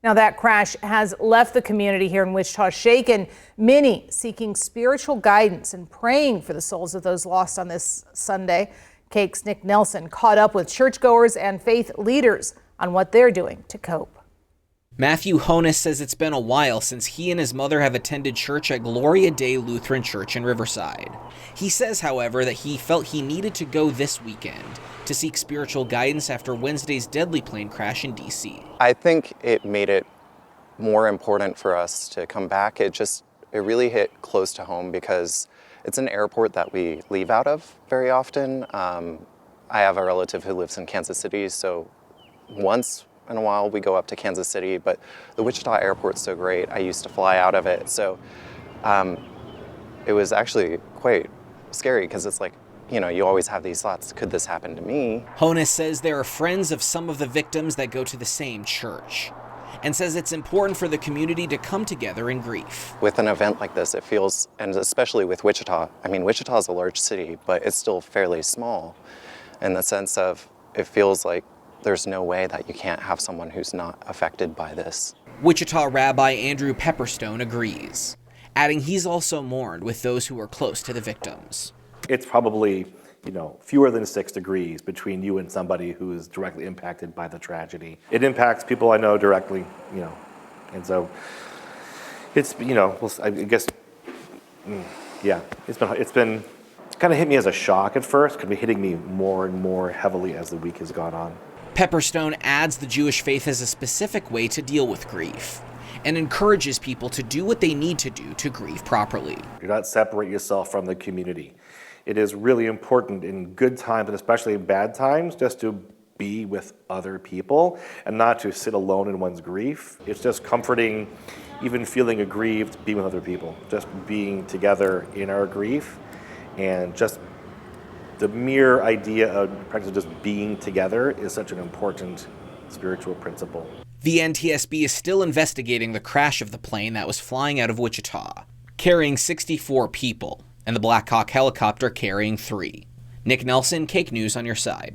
Now, that crash has left the community here in Wichita shaken. Many seeking spiritual guidance and praying for the souls of those lost on this Sunday. Cake's Nick Nelson caught up with churchgoers and faith leaders on what they're doing to cope. Matthew Honus says it's been a while since he and his mother have attended church at Gloria Dei Lutheran Church in Riverside. He says, however, that he felt he needed to go this weekend to seek spiritual guidance after Wednesday's deadly plane crash in D.C. I think it made it more important for us to come back. It really hit close to home because it's an airport that we leave out of very often. I have a relative who lives in Kansas City, so once in a while we go up to Kansas City, but the Wichita airport's so great. I used to fly out of it, so it was actually quite scary because it's like, you know, you always have these thoughts, could this happen to me? Honus says there are friends of some of the victims that go to the same church and says it's important for the community to come together in grief. With an event like this, it feels, and especially with Wichita, I mean, Wichita is a large city, but it's still fairly small in the sense of it feels like there's no way that you can't have someone who's not affected by this. Wichita Rabbi Andrew Pepperstone agrees, adding he's also mourned with those who are close to the victims. It's probably, fewer than 6 degrees between you and somebody who is directly impacted by the tragedy. It impacts people I know directly, and so it's, I guess, it's been kind of hit me as a shock at first, could be hitting me more and more heavily as the week has gone on. Pepperstone adds the Jewish faith has a specific way to deal with grief and encourages people to do what they need to do to grieve properly. Do not separate yourself from the community. It is really important in good times, and especially in bad times, just to be with other people and not to sit alone in one's grief. It's just comforting, even feeling aggrieved, being with other people, just being together in our grief, and just the mere idea of practice of just being together is such an important spiritual principle. The NTSB is still investigating the crash of the plane that was flying out of Wichita, carrying 64 people, and the Black Hawk helicopter carrying 3. Nick Nelson, Cake News on your side.